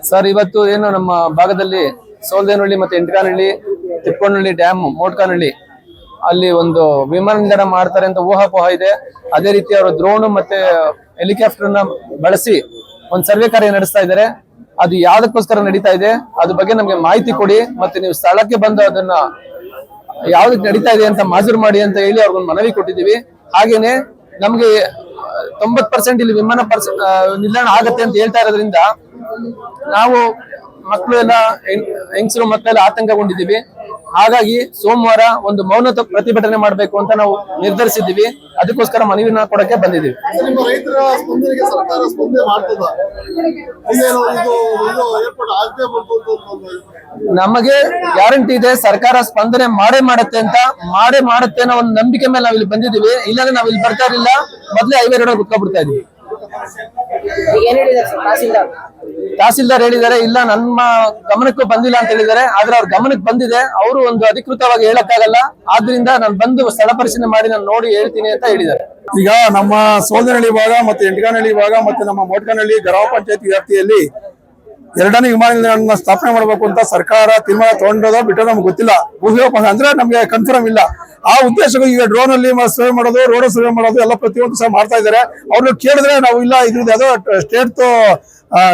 Sir, ಇವತ್ತು ಏನು ನಮ್ಮ ಭಾಗದಲ್ಲಿ ಸೋಲ್ದೇನಹಳ್ಳಿ ಮತ್ತೆ ಎಂಟಕಾನಹಳ್ಳಿ, ತಿಪ್ಪನಹಳ್ಳಿ ಡ್ಯಾಮ್, ಮೋಟ್ಕಾನಹಳ್ಳಿ ಅಲ್ಲಿ ಒಂದು ವಿಮಾನ ನಿಲ್ದಾಣ ಮಾಡ್ತಾರೆ ಅಂತ ಊಹಾಪೋಹ ಇದೆ. ಅದೇ ರೀತಿ ಅವರು ಡ್ರೋನ್ ಮತ್ತೆ ಹೆಲಿಕಾಪ್ಟರ್ ನ ಬಳಸಿ ಒಂದು ಸರ್ವೆ ಕಾರ್ಯ ನಡೆಸ್ತಾ ಇದ್ದಾರೆ. ಅದು ಯಾವ್ದಕ್ಕೋಸ್ಕರ ನಡೀತಾ ಇದೆ ಅದ್ರ ಬಗ್ಗೆ ನಮ್ಗೆ ಮಾಹಿತಿ ಕೊಡಿ, ಮತ್ತೆ ನೀವು ಸ್ಥಳಕ್ಕೆ ಬಂದು ಅದನ್ನ ಯಾವ್ದಕ್ಕೆ ನಡೀತಾ ಇದೆ ಅಂತ ಮಾಜೂರು ಮಾಡಿ ಅಂತ ಹೇಳಿ ಅವ್ರಿಗೊಂದು ಮನವಿ ಕೊಟ್ಟಿದ್ದೀವಿ. ಹಾಗೇನೆ ನಮ್ಗೆ 90% ಇಲ್ಲಿ ವಿಮಾನ ನಿಲ್ದಾಣ ಆಗತ್ತೆ ಅಂತ ಹೇಳ್ತಾ ಇರೋದ್ರಿಂದ ನಾವು ಮಕ್ಕಳು ಎಲ್ಲ ಹೆಂಗಸರು ಮಕ್ಕಳೆಲ್ಲ ಆತಂಕಗೊಂಡಿದ್ದೀವಿ. ಹಾಗಾಗಿ ಸೋಮವಾರ ಒಂದು ಮೌನ ಪ್ರತಿಭಟನೆ ಮಾಡಬೇಕು ಅಂತ ನಾವು ನಿರ್ಧರಿಸಿದ್ದೀವಿ. ಅದಕ್ಕೋಸ್ಕರ ಮನವಿನ ಕೊಡಕ್ಕೆ ಬಂದಿದ್ದೀವಿ. ನಮಗೆ ಗ್ಯಾರಂಟಿ ಇದೆ, ಸರ್ಕಾರ ಸ್ಪಂದನೆ ಮಾಡುತ್ತೆ ಅನ್ನೋ ಒಂದು ನಂಬಿಕೆ ಮೇಲೆ ನಾವ್ ಇಲ್ಲಿ ಬಂದಿದ್ದೀವಿ. ಇಲ್ಲಾಂದ್ರೆ ನಾವ್ ಇಲ್ಲಿ ಬರ್ತಾ ಇರಲಿಲ್ಲ, ಮೊದಲೇ ಹೈವೇ ರೋಡ್ ಕುತ್ಕೊಬಿಡ್ತಾ ಇದ್ವಿ. ತಹಸೀಲ್ದಾರ್ ಹೇಳಿದ್ದಾರೆ, ಇಲ್ಲ ನಮ್ಮ ಗಮನಕ್ಕೂ ಬಂದಿಲ್ಲ ಅಂತ ಹೇಳಿದ್ದಾರೆ. ಆದ್ರೆ ಅವ್ರ ಗಮನಕ್ಕೆ ಬಂದಿದೆ, ಅವರು ಒಂದು ಅಧಿಕೃತವಾಗಿ ಹೇಳಕ್ಕಾಗಲ್ಲ. ಆದ್ರಿಂದ ನಾನು ಬಂದು ಸ್ಥಳ ಪರಿಶೀಲನೆ ಮಾಡಿ ನಾನು ನೋಡಿ ಹೇಳ್ತೀನಿ ಅಂತ ಹೇಳಿದ್ದಾರೆ. ಈಗ ನಮ್ಮ ಸೋಲ್ದೇನಹಳ್ಳಿ ಭಾಗ ಮತ್ತೆ ಎಂಟಕಾನಹಳ್ಳಿ ಭಾಗ ಮತ್ತೆ ನಮ್ಮ ಮೋಟ್ಕಾನಹಳ್ಳಿ ಗ್ರಾಮ ಪಂಚಾಯತ್ ವ್ಯಾಪ್ತಿಯಲ್ಲಿ ಎರಡನೇ ವಿಮಾನ ನಿಲ್ದಾಣ ಸ್ಥಾಪನೆ ಮಾಡಬೇಕು ಅಂತ ಸರ್ಕಾರ ತೀರ್ಮಾನ ತಗೊಂಡೋದೋ ಬಿಟ್ಟೋ ನಮ್ಗೆ ಗೊತ್ತಿಲ್ಲ. ಅಂದ್ರೆ ನಮ್ಗೆ ಕನ್ಫರ್ಮ್ ಇಲ್ಲ. ಆ ಉದ್ದೇಶಕ್ಕೂ ಈಗ ಡ್ರೋನ್ ಅಲ್ಲಿ ಸರ್ವೆ ಮಾಡೋದು, ರೋಡ್ ಸರ್ವೆ ಮಾಡೋದು ಎಲ್ಲ ಪ್ರತಿಯೊಂದು ಸಹ ಮಾಡ್ತಾ ಇದ್ದಾರೆ. ಅವ್ರನ್ನ ಕೇಳಿದ್ರೆ ನಾವು ಇಲ್ಲ ಇದ್ರದ್ದು ಯಾವುದೋ ಸ್ಟೇಟ್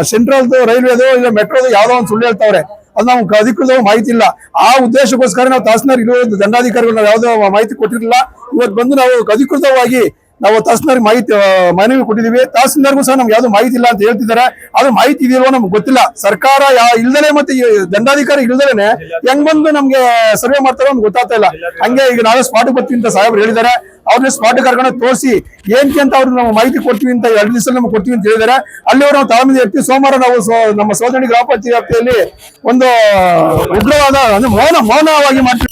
ಸೆಂಟ್ರಲ್ದು ರೈಲ್ವೆದು ಇಲ್ಲ ಮೆಟ್ರೋದು ಯಾವ್ದೋ ಒಂದು ಸುಳ್ಳು ಹೇಳ್ತಾವ್ರೆ. ಅದು ನಮ್ಗೆ ಅಧಿಕೃತವಾಗಿ ಮಾಹಿತಿ ಇಲ್ಲ. ಆ ಉದ್ದೇಶಕ್ಕೋಸ್ಕರ ನಾವು ತಹಸೀಲ್ದಾರ್ ಇರುವುದು ದಂಡಾಧಿಕಾರಿಗಳು ನಾವು ಯಾವುದೋ ಮಾಹಿತಿ ಕೊಟ್ಟಿರಲಿಲ್ಲ. ಇವತ್ತು ಬಂದು ನಾವು ಅಧಿಕೃತವಾಗಿ ನಾವು ತಹಸೀಲ್ದಾರ್ ಮನವಿ ಕೊಟ್ಟಿದ್ದೀವಿ. ತಹಸೀಲ್ದಾರ್ಗೂ ಸಹ ನಮ್ಗೆ ಯಾವ್ದು ಮಾಹಿತಿ ಇಲ್ಲ ಅಂತ ಹೇಳ್ತಿದ್ದಾರೆ. ಅದು ಮಾಹಿತಿ ಇದೆಯೋ ನಮ್ಗೆ ಗೊತ್ತಿಲ್ಲ. ಸರ್ಕಾರ ಇಲ್ದಲೆ ಮತ್ತೆ ದಂಡಾಧಿಕಾರಿ ಇಲ್ದಲೇನೆ ಹೆಂಗ್ ಬಂದು ನಮ್ಗೆ ಸರ್ವೆ ಮಾಡ್ತಾರೋ ನಮ್ಗೆ ಗೊತ್ತಾಗ್ತಾ ಇಲ್ಲ. ಹಂಗೆ ಈಗ ನಾವೇ ಸ್ಪಾಟ್ ಬರ್ತೀವಿ ಅಂತ ಸಾಹೇಬ್ರು ಹೇಳಿದ್ದಾರೆ. ಅವ್ರನ್ನ ಸ್ಪಾಟ್ ಕರ್ಕೊಂಡು ತೋರಿಸಿ ಏನಕ್ಕೆ ಅಂತ ಅವ್ರಿಗೆ ನಾವು ಮಾಹಿತಿ ಕೊಡ್ತೀವಿ ಅಂತ 2 ದಿವಸದಲ್ಲಿ ನಮ್ಗೆ ಕೊಡ್ತೀವಿ ಅಂತ ಹೇಳಿದ್ದಾರೆ. ಅಲ್ಲಿವರು ನಾವು ತಾಳ್ಮೆಯಿಂದ ಇರ್ತೀವಿ. ಸೋಮವಾರ ನಾವು ನಮ್ಮ ಸೋಲ್ದೇನಹಳ್ಳಿ ಗ್ರಾಮ ಪಂಚಾಯತ್ ವ್ಯಾಪ್ತಿಯಲ್ಲಿ ಒಂದು ಉಗ್ರವಾದ ಮೌನವಾಗಿ ಮಾಡ್ತೀವಿ.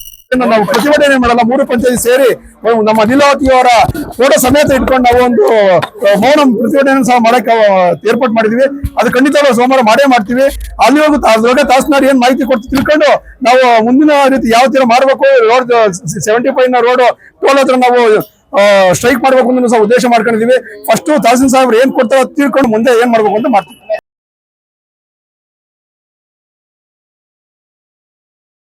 ನಾವು ಪ್ರತಿಭಟನೆ ಮಾಡಲ್ಲ, 3 ಪಂಚಾಯತ್ ಸೇರಿ ನಮ್ಮ ಲೀಲಾವತಿಯವರ ಫೋಟೋ ಸಮೇತ ಇಟ್ಕೊಂಡು ನಾವು ಒಂದು ಮೌನ ಪ್ರತಿಭಟನೆ ಸಹ ಮಾಡಕ್ಕೆ ಏರ್ಪಾಟ್ ಮಾಡಿದೀವಿ. ಅದು ಖಂಡಿತವಾಗಿ ಸೋಮವಾರ ಮಾಡೇ ಮಾಡ್ತೀವಿ. ಅಲ್ಲಿವರೆಗೂ ತಹಸೀಲ್ದಾರ್ ಏನ್ ಮಾಹಿತಿ ಕೊಟ್ಟು ತಿಳ್ಕೊಂಡು ನಾವು ಮುಂದಿನ ರೀತಿ ಯಾವ ತರ ಮಾಡಬೇಕು, ರೋಡ್ 75 ರೋಡ್ ಟೋಲ್ ಹತ್ರ ನಾವು ಸ್ಟ್ರೈಕ್ ಮಾಡ್ಬೇಕು ಅಂತ ಸಹ ಉದ್ದೇಶ ಮಾಡ್ಕೊಂಡಿದೀವಿ. ಫಸ್ಟ್ ತಹಸೀಲ್ ಸಾಹೇಬ್ರು ಏನ್ ಕೊಡ್ತಾರೋ ತಿಳ್ಕೊಂಡು ಮುಂದೆ ಏನ್ ಮಾಡ್ಬೇಕು ಅಂತ ಮಾಡ್ತೀವಿ.